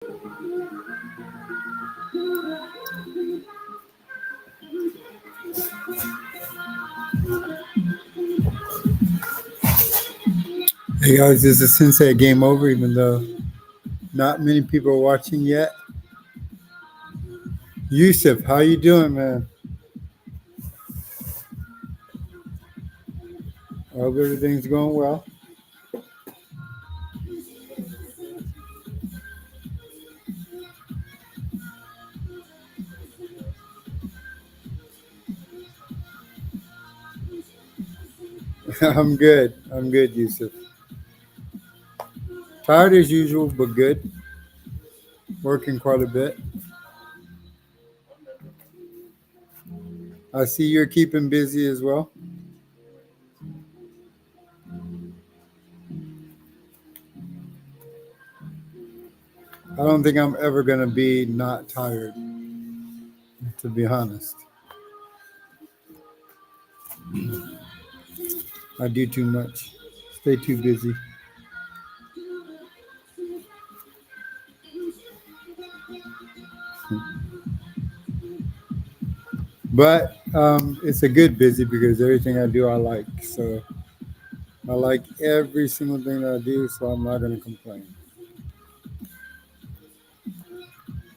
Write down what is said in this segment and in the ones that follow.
Hey guys, this is Sensei. Game over, even though not many people are watching yet. Yusuf, how you doing, man? I hope everything's going well. I'm good. I'm good, Yusuf. Tired as usual, but good. Working quite a bit. I see you're keeping busy as well. I don't think I'm ever going to be not tired, to be honest. I do too much. Stay too busy. But it's a good busy because everything I do I like. So I like every single thing that I do, so I'm not going to complain.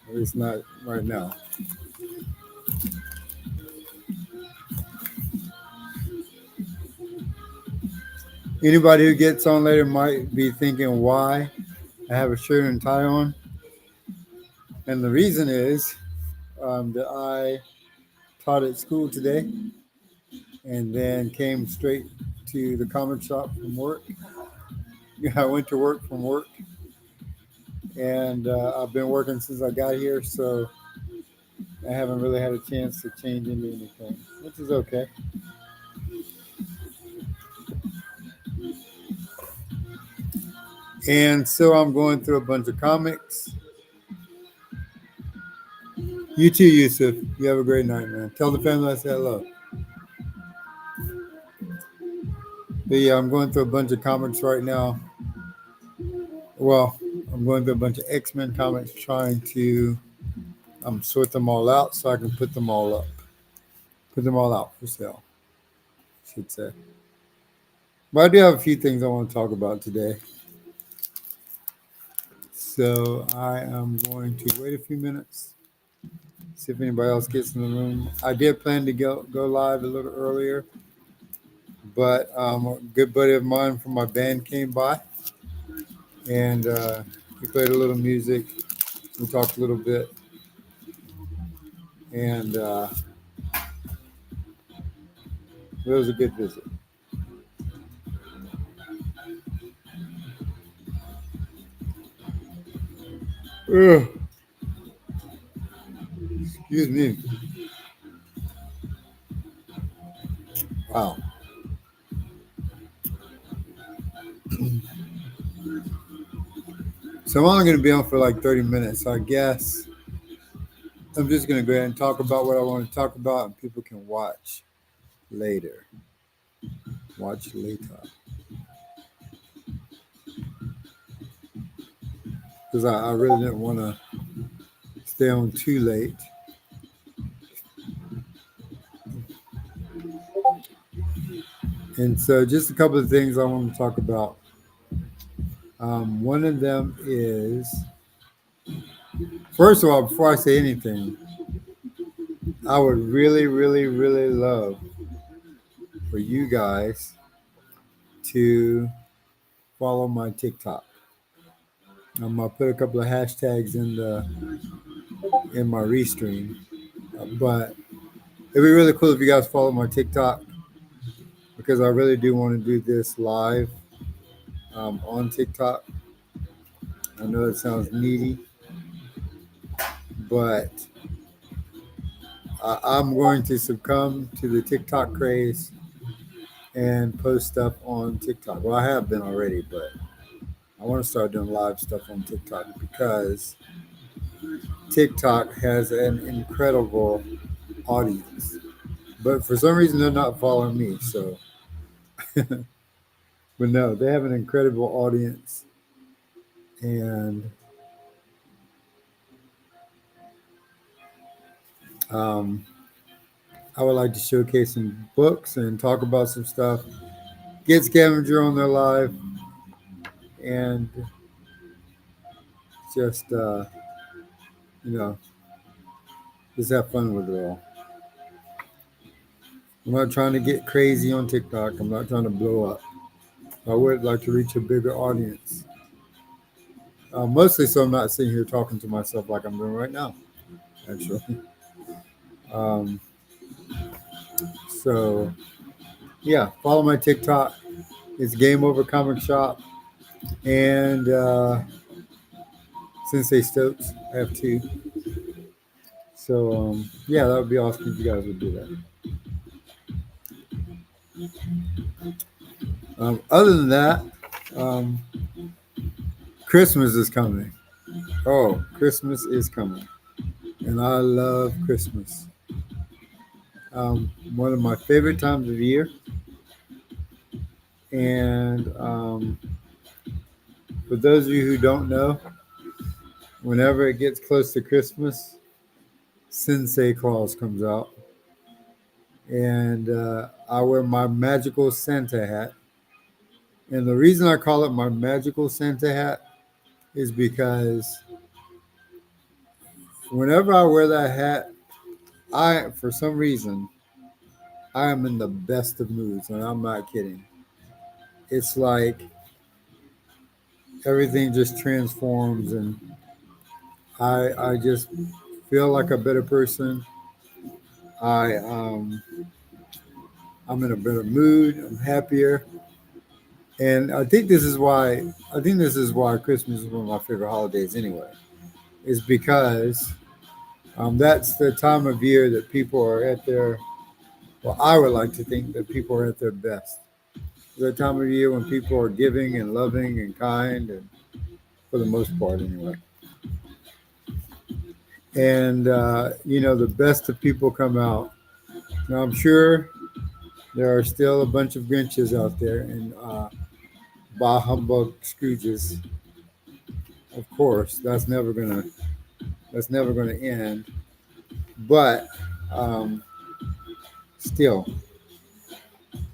At least not right now. Anybody who gets on later might be thinking why I have a shirt and tie on. And the reason is that I taught at school today and then came straight to the comic shop from work. I went to work from work and I've been working since I got here, so I haven't really had a chance to change into anything, which is okay. And so I'm going through a bunch of comics. You too, Yusuf. You have a great night, man. Tell the family I said hello. But yeah, I'm going through a bunch of comics right now. Well, I'm going through a bunch of X-Men comics trying to sort them all out so I can put them all out for sale, I should say. But I do have a few things I want to talk about today. So I am going to wait a few minutes, see if anybody else gets in the room. I did plan to go live a little earlier, but a good buddy of mine from my band came by and he played a little music. We talked a little bit, and it was a good visit. Ugh, excuse me. Wow. So I'm only going to be on for like 30 minutes. So I guess I'm just going to go ahead and talk about what I want to talk about, and people can watch later. Watch later. Because I really didn't want to stay on too late. And so just a couple of things I want to talk about. One of them is, first of all, before I say anything, I would really, really, really love for you guys to follow my TikTok. I'm gonna put a couple of hashtags in my restream, but it'd be really cool if you guys follow my TikTok because I really do want to do this live on TikTok. I know it sounds needy, but I'm going to succumb to the TikTok craze and post stuff on TikTok. Well, I have been already, but I want to start doing live stuff on TikTok because TikTok has an incredible audience. But for some reason, they're not following me. So, but no, they have an incredible audience. And Um, I would like to showcase some books and talk about some stuff. Get Scavenger on their live and just you know just have fun with it all. I'm not trying to get crazy on TikTok. I'm not trying to blow up. I would like to reach a bigger audience. Mostly so I'm not sitting here talking to myself like I'm doing right now, actually. Um, so, yeah, follow my TikTok. It's Game Over Comic Shop and Sensei Stokes. I have two. So, yeah, that would be awesome if you guys would do that. Other than that, um, Christmas is coming. Oh, Christmas is coming. And I love Christmas. One of my favorite times of year. And for those of you who don't know, whenever it gets close to Christmas, Sensei Claus comes out. And I wear my magical Santa hat. And the reason I call it my magical Santa hat is because whenever I wear that hat, for some reason, I am in the best of moods, and I'm not kidding. It's like everything just transforms, and I just feel like a better person. I I'm in a better mood. I'm happier, and I think this is why Christmas is one of my favorite holidays anyway. Is because that's the time of year that people are at their. Well, I would like to think that people are at their best. The time of year when people are giving and loving and kind, and for the most part, anyway. And the best of people come out. Now, I'm sure there are still a bunch of Grinches out there and bah humbug Scrooges. Of course, that's never gonna end. But um, still,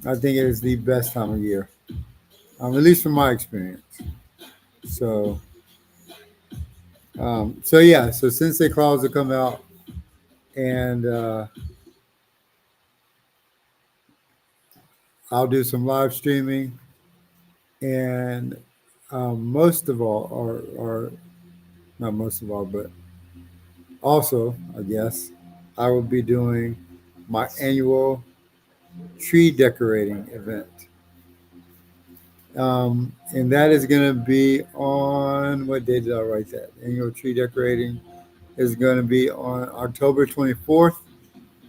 I think it is the best time of year, at least from my experience. So, so Sensei Claus will come out, and I'll do some live streaming, and most of all, or not most of all, but also, I guess, I will be doing my annual tree decorating event. And that is going to be on what day did I write that? Annual tree decorating is going to be on October 24th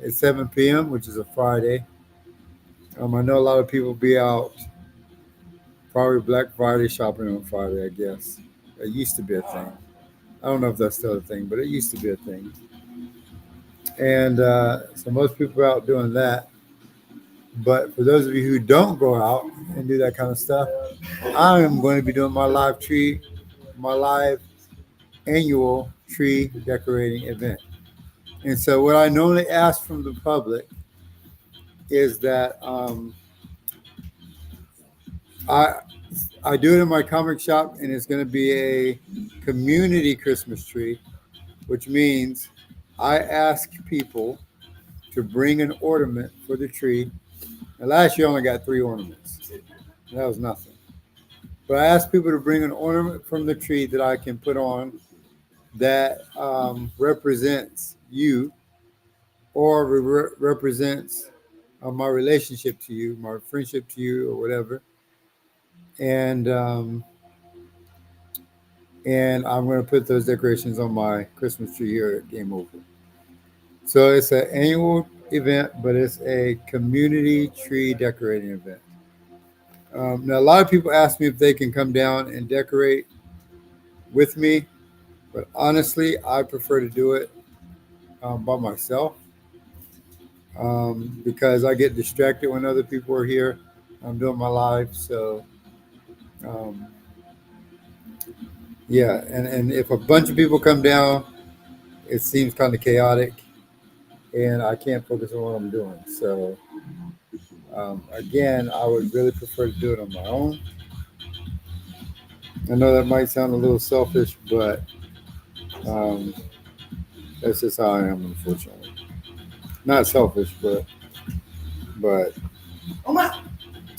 at 7 p.m., which is a Friday. I know a lot of people will be out probably Black Friday shopping on Friday, I guess. It used to be a thing. I don't know if that's still a thing, but it used to be a thing. And so most people are out doing that. But for those of you who don't go out and do that kind of stuff, I am going to be doing my live annual tree decorating event. And so, what I normally ask from the public is that I I do it in my comic shop, and it's going to be a community Christmas tree, which means I ask people to bring an ornament for the tree. And last year, I only got 3 ornaments. That was nothing. But I asked people to bring an ornament from the tree that I can put on that represents you or represents my relationship to you, my friendship to you, or whatever. And and I'm going to put those decorations on my Christmas tree here at Game Over. So it's an annual event, but it's a community tree decorating event. Now, a lot of people ask me if they can come down and decorate with me, but honestly, I prefer to do it by myself because I get distracted when other people are here. I'm doing my live, so um, yeah. And if a bunch of people come down, it seems kind of chaotic. and I can't focus on what I'm doing. So again, I would really prefer to do it on my own. I know that might sound a little selfish, but um, that's just how I am, unfortunately. Not selfish, but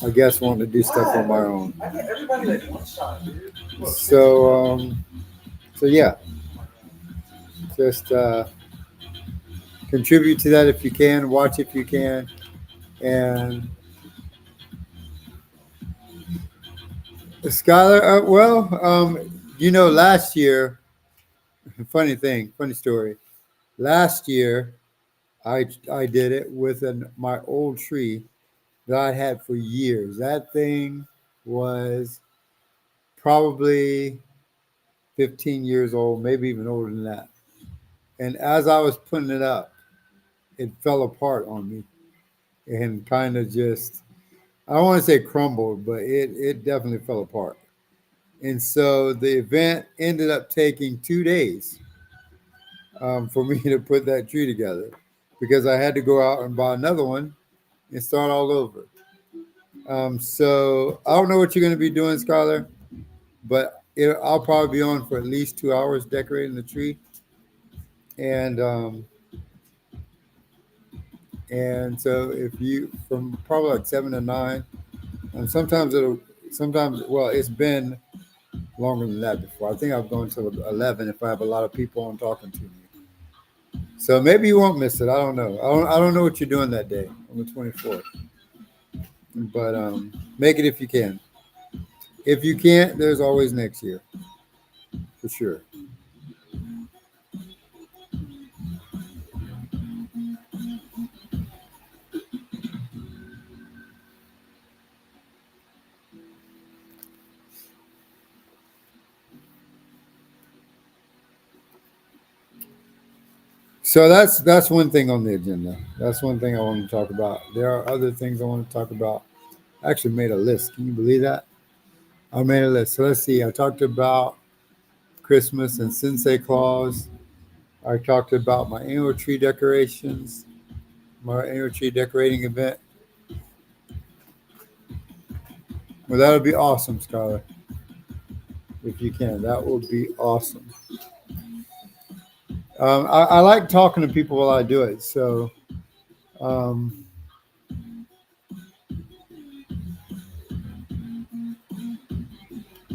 I guess wanting to do stuff on my own. So so yeah, just contribute to that if you can, watch if you can, and Skylar. Last year, funny story. Last year, I did it with my old tree that I had for years. That thing was probably 15 years old, maybe even older than that. And as I was putting it up, it fell apart on me and kind of just, I don't want to say crumbled, but it definitely fell apart. And so the event ended up taking 2 days for me to put that tree together because I had to go out and buy another one and start all over. So I don't know what you're going to be doing, Skylar, but I'll probably be on for at least 2 hours decorating the tree. And so if you from probably like 7 to 9, and sometimes well it's been longer than that before. I think I've gone to 11 if I have a lot of people on talking to me. So maybe you won't miss it. I don't know. I don't know what you're doing that day on the 24th, but make it if you can. If you can't, there's always next year for sure. So that's one thing on the agenda. That's one thing I want to talk about. There are other things I want to talk about. I actually made a list. Can you believe that? I made a list. So let's see. I talked about Christmas and Sensei Claus. I talked about my annual tree decorations, my annual tree decorating event. Well, that would be awesome, Skylar. If you can, that would be awesome. I like talking to people while I do it. So, um,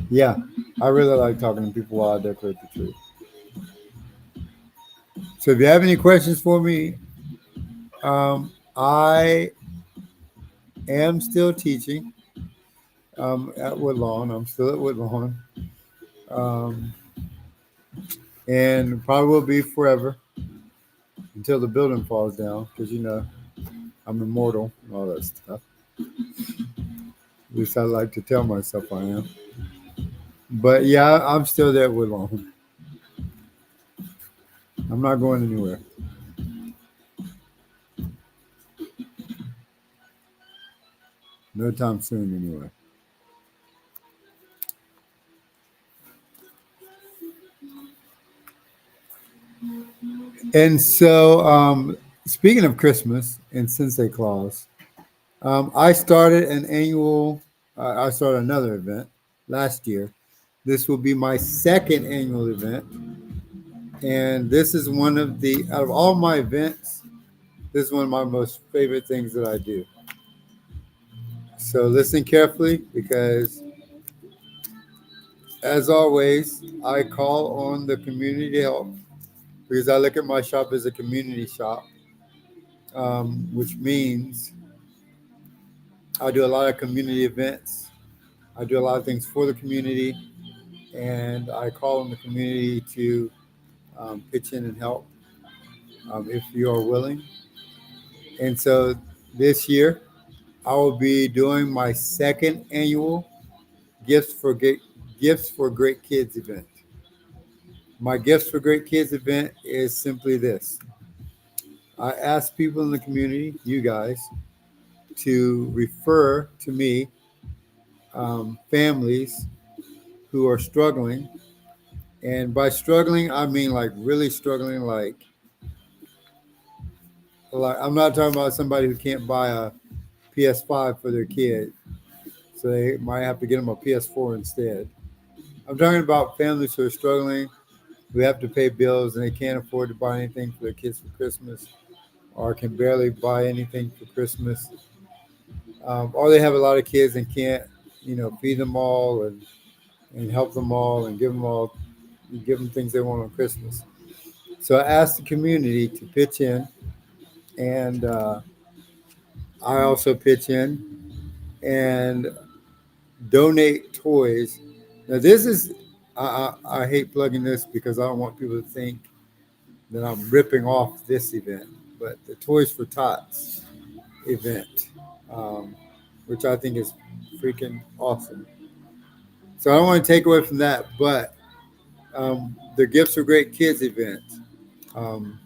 yeah, I really like talking to people while I decorate the tree. So, if you have any questions for me, I am still teaching at Woodlawn. I'm still at Woodlawn, um, and probably will be forever until the building falls down. Because I'm immortal and all that stuff. At least I like to tell myself I am. But yeah, I'm still there with Woodlawn. I'm not going anywhere. No time soon, anyway. And so, speaking of Christmas and Sensei Claus, I started an annual. I started another event last year. This will be my second annual event, and this is one of the out of all my events. This is one of my most favorite things that I do. So listen carefully because, as always, I call on the community to help because I look at my shop as a community shop, which means I do a lot of community events. I do a lot of things for the community, and I call on the community to pitch in and help if you are willing. And so this year, I will be doing my second annual Gifts for Great Gifts for Great Kids event. My Gifts for Great Kids event is simply this: I ask people in the community, you guys, to refer to me families who are struggling. And by struggling, I mean like really struggling, like like I'm not talking about somebody who can't buy a PS5 for their kid, so they might have to get them a PS4 instead. I'm talking about families who are struggling, who have to pay bills and they can't afford to buy anything for their kids for Christmas, or can barely buy anything for Christmas, or they have a lot of kids and can't, feed them all and help them all and give them things they want on Christmas. So I asked the community to pitch in, and I also pitch in and donate toys. Now this is I hate plugging this because I don't want people to think that I'm ripping off this event, but the Toys for Tots event, um, which I think is freaking awesome. So I don't want to take away from that, but the Gifts for Great Kids event, um,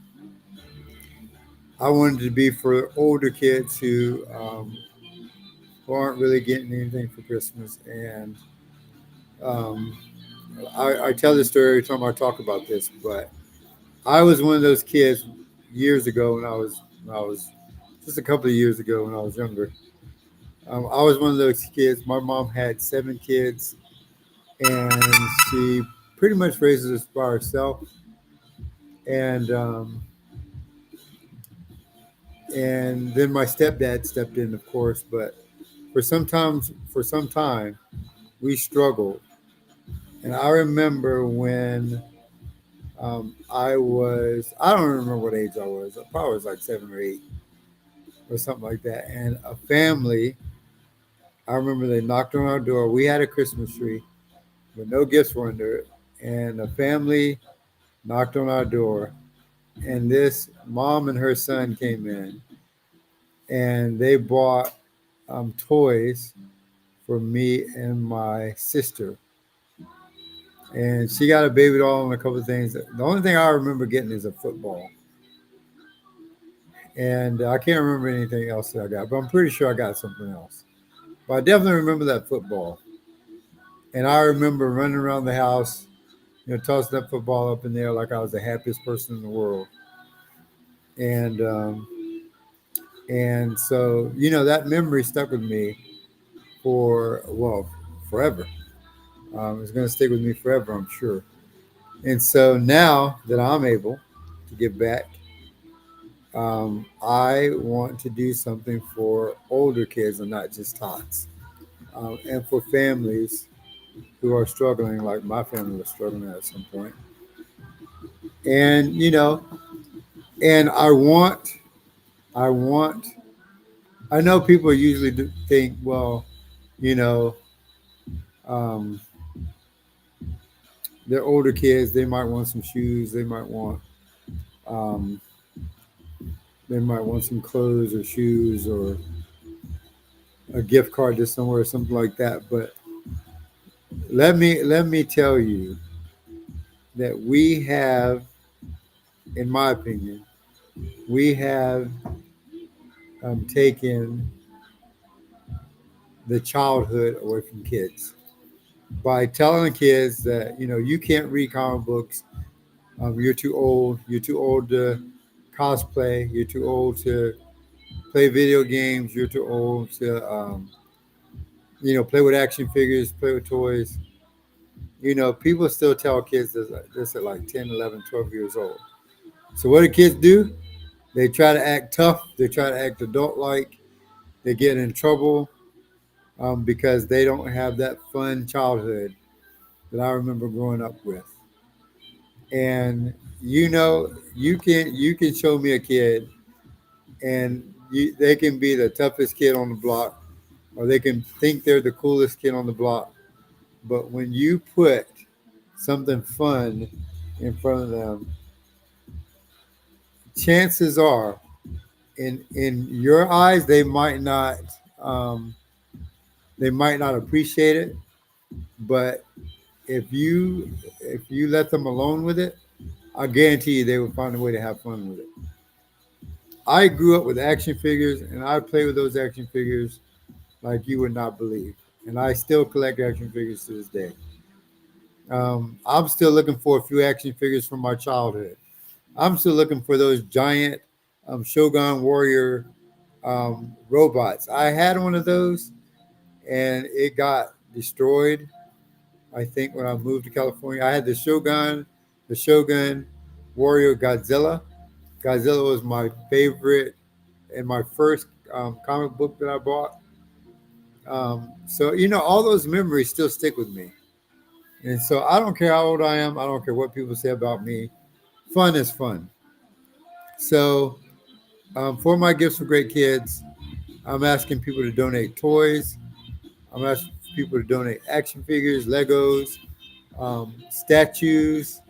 I wanted to be for older kids who aren't really getting anything for Christmas. And um, I tell this story every time I talk about this, but I was one of those kids years ago when I was just a couple of years ago when I was younger. I was one of those kids. My mom had 7 kids, and she pretty much raises us by herself. And and then my stepdad stepped in, of course. But for some time, we struggled. And I remember when I don't remember what age I was. I probably was like 7 or 8 or something like that. And a family, I remember they knocked on our door. We had a Christmas tree, but no gifts were under it. And a family knocked on our door, and this mom and her son came in, and they bought toys for me and my sister. And she got a baby doll and a couple of things. The only thing I remember getting is a football. And I can't remember anything else that I got, but I'm pretty sure I got something else. But I definitely remember that football. And I remember running around the house, tossing that football up in there like I was the happiest person in the world. And so that memory stuck with me for forever. It's going to stick with me forever, I'm sure. And so now that I'm able to give back, I want to do something for older kids and not just tots, and for families who are struggling, like my family was struggling at some point. And and I want. I know people usually think, well, you know, um, they're older kids. They might want some shoes. Um, they might want some clothes or shoes or a gift card to somewhere or something like that. But let me tell you that we have, in my opinion, we have taken the childhood away from kids by telling kids that you can't read comic books. You're too old. You're too old to cosplay. You're too old to play video games. You're too old to play with action figures, play with toys. People still tell kids this at like 10, 11, 12 years old. So what do kids do? They try to act tough. They try to act adult-like. They get in trouble because they don't have that fun childhood that I remember growing up with. And you can show me a kid, and they can be the toughest kid on the block, or they can think they're the coolest kid on the block. But when you put something fun in front of them, chances are, in your eyes, um, they might not appreciate it. But if you let them alone with it, I guarantee you they will find a way to have fun with it. I grew up with action figures, and I play with those action figures like you would not believe. And I still collect action figures to this day. I'm still looking for a few action figures from my childhood. I'm still looking for those giant Shogun Warrior robots. I had one of those, and it got destroyed. I think when I moved to California, I had the Shogun Warrior Godzilla. Godzilla was my favorite and my first comic book that I bought. So all those memories still stick with me, and so I don't care how old I am. I don't care what people say about me. Fun is fun. So for my gifts for great kids, I'm asking people to donate toys. I'm asking people to donate action figures, Legos, statues,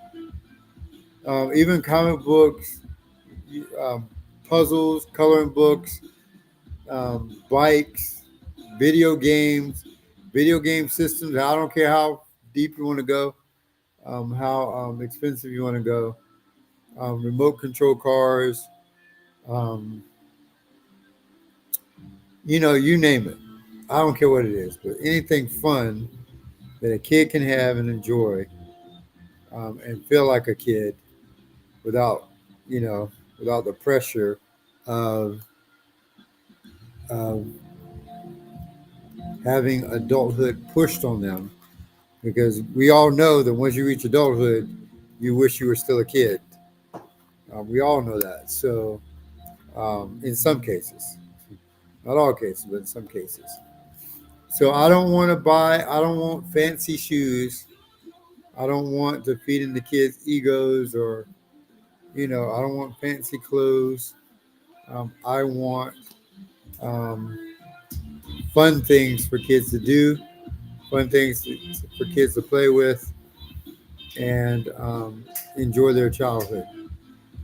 even comic books, um, puzzles, coloring books, bikes, video games, video game systems. I don't care how deep you want to go, how expensive you want to go. Remote control cars, um, you name it. I don't care what it is, but anything fun that a kid can have and enjoy, and feel like a kid without, you know, without the pressure of, of having adulthood pushed on them. Because we all know that once you reach adulthood, you wish you were still a kid. We all know that. So, in some cases, not all cases, but in some cases. So I don't want fancy shoes. I don't want to feed into kids' egos or, I don't want fancy clothes. I want um, fun things for kids to do, fun things for kids to play with, and enjoy their childhood.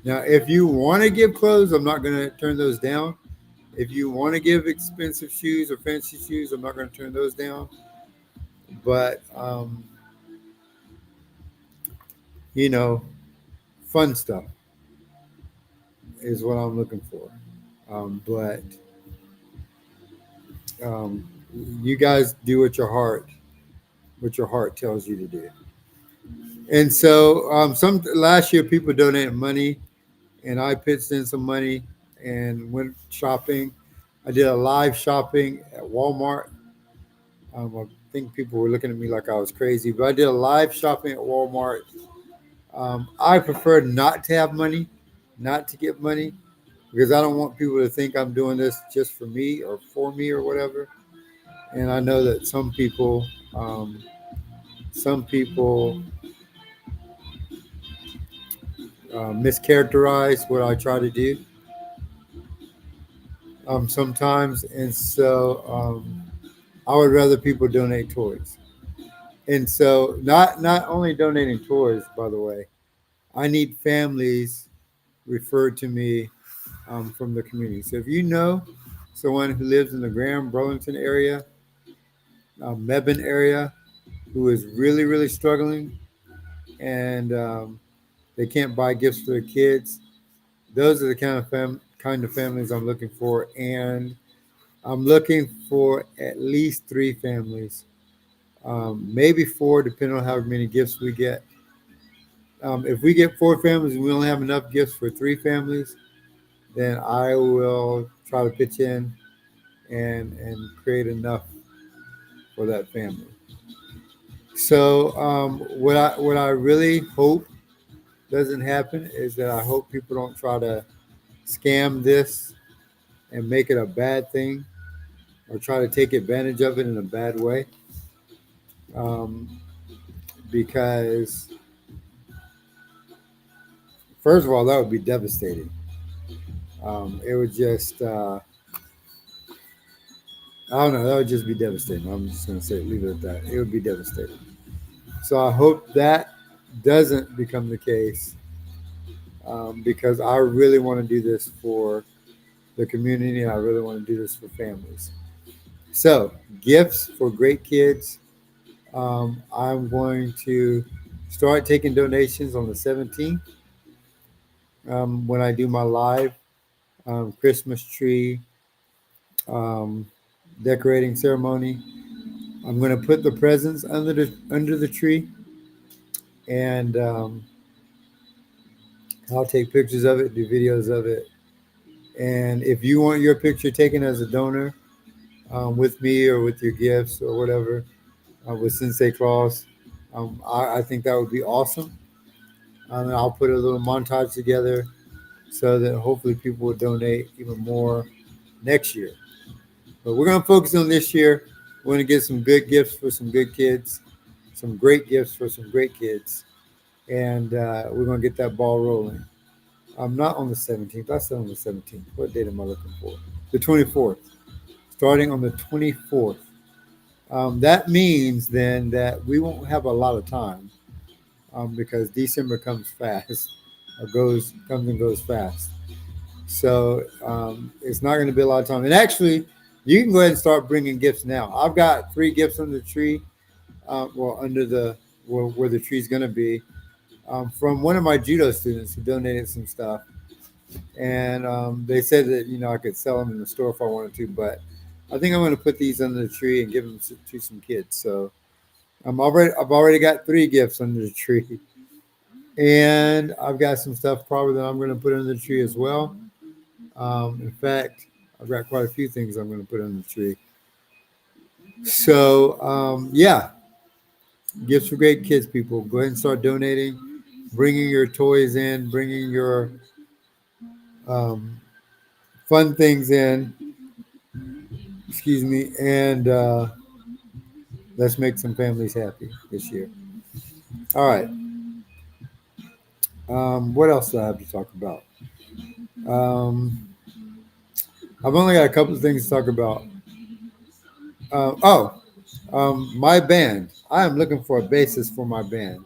Now, if you want to give clothes, I'm not going to turn those down. If you want to give expensive shoes or fancy shoes, I'm not going to turn those down. But, you know, fun stuff is what I'm looking for. But um, you guys do what your heart tells you to do. And so, some last year people donated money, and I pitched in some money and went shopping. I did a live shopping at Walmart. I think people were looking at me like I was crazy, but I did a live shopping at Walmart. I prefer not to have money, not to get money, because I don't want people to think I'm doing this just for me or for me or whatever. And I know that some people mischaracterize what I try to do sometimes, and so I would rather people donate toys. And so, not only donating toys, by the way, I need families referred to me from the community. So if you know someone who lives in the Graham Burlington area, Mebane area, who is really really struggling, and they can't buy gifts for their kids, those are the kind of families I'm looking for, and I'm looking for at least three families, maybe four, depending on how many gifts we get. If we get four families and we only have enough gifts for three families, then I will try to pitch in and create enough for that family. So what I really hope doesn't happen is that I hope people don't try to scam this and make it a bad thing or try to take advantage of it in a bad way. Um, because first of all, that would be devastating. It would just I don't know, that would just be devastating. I'm just going to say leave it at that. It would be devastating. So I hope that doesn't become the case, because I really want to do this for the community. And I really want to do this for families. So gifts for great kids. I'm going to start taking donations on the 17th, when I do my live Christmas tree um, decorating ceremony. I'm going to put the presents under the tree, and I'll take pictures of it, do videos of it, And if you want your picture taken as a donor with me or with your gifts or whatever, with Sensei Claus, I think that would be awesome. And I'll put a little montage together so that hopefully people will donate even more next year. But we're going to focus on this year. We're going to get some good gifts for some good kids, some great gifts for some great kids, and we're going to get that ball rolling. I'm not on the 17th. I said on the 17th. What date am I looking for? The 24th. Starting on the 24th. That means then that we won't have a lot of time because December comes fast, or comes and goes fast. So it's not going to be a lot of time. And actually, you can go ahead and start bringing gifts now. I've got 3 gifts under the tree, well, under the where the tree's going to be, from one of my judo students who donated some stuff, and they said that I could sell them in the store if I wanted to, but I think I'm going to put these under the tree and give them to some kids. So I've already got 3 gifts under the tree, and I've got some stuff probably that I'm going to put under the tree as well. In fact, I've got quite a few things I'm going to put under the tree. So yeah, gifts for great kids, people. Go ahead and start donating, bringing your toys in, bringing your um, fun things in. Excuse me, and let's make some families happy this year. All right. What else do I have to talk about? Um, I've only got a couple of things to talk about. My band. I am looking for a bassist for my band.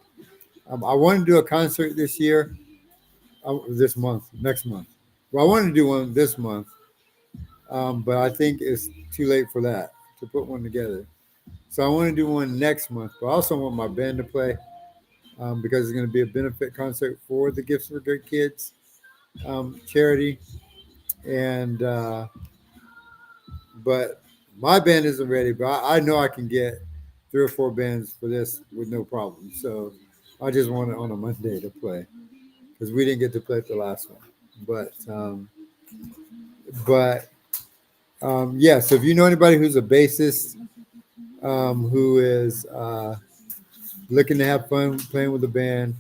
I want to do a concert this year, this month, next month. Well, I wanted to do one this month, but I think it's too late for that to put one together. So I want to do one next month, but I also want my band to play because it's going to be a benefit concert for the Gifts for Good Kids charity. And but my band isn't ready, but I know I can get 3 or 4 bands for this with no problem. So I just want it on a Monday to play because we didn't get to play at the last one. But yeah. So if you know anybody who's a bassist who is looking to have fun playing with a band,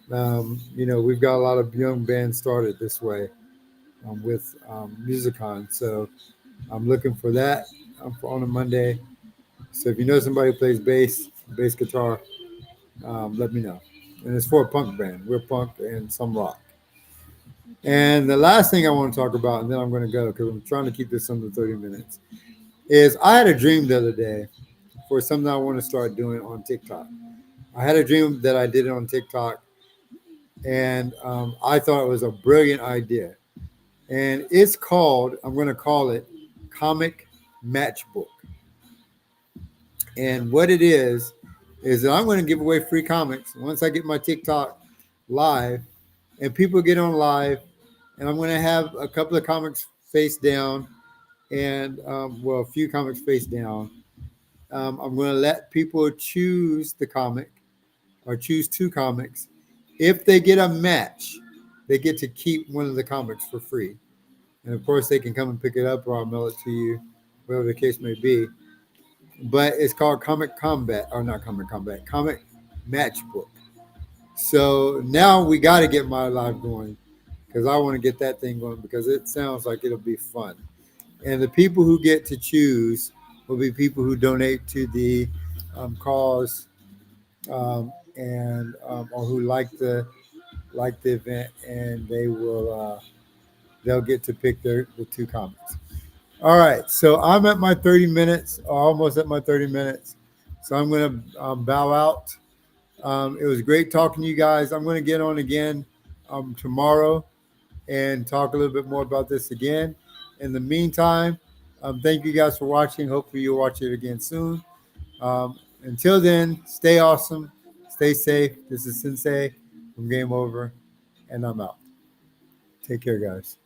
we've got a lot of young bands started this way with Musicon. So I'm looking for that on a Monday. So if you know somebody who plays bass guitar, let me know. And it's for a punk band. We're punk and some rock. And the last thing I want to talk about, and then I'm going to go because I'm trying to keep this under 30 minutes, is I had a dream the other day for something I want to start doing on TikTok. I had a dream that I did it on TikTok, and I thought it was a brilliant idea. And I'm going to call it Comic Matchbook. And what it is that I'm going to give away free comics once I get my TikTok live and people get on live. And I'm going to have a couple of comics face down and, a few comics face down. I'm going to let people choose the comic or choose 2 comics. If they get a match, they get to keep one of the comics for free. And of course, they can come and pick it up or I'll mail it to you, whatever the case may be. But it's called Comic Combat, or not Comic Combat, Comic Matchbook. So now we got to get my live going because I want to get that thing going because it sounds like it'll be fun. And the people who get to choose will be people who donate to the cause and or who like the event, and they'll get to pick the 2 comics. All right, so I'm at my 30 minutes, almost at my 30 minutes. So I'm going to bow out. It was great talking to you guys. I'm going to get on again tomorrow and talk a little bit more about this again. In the meantime, thank you guys for watching. Hopefully you'll watch it again soon. Until then, stay awesome. Stay safe. This is Sensei from Game Over, and I'm out. Take care, guys.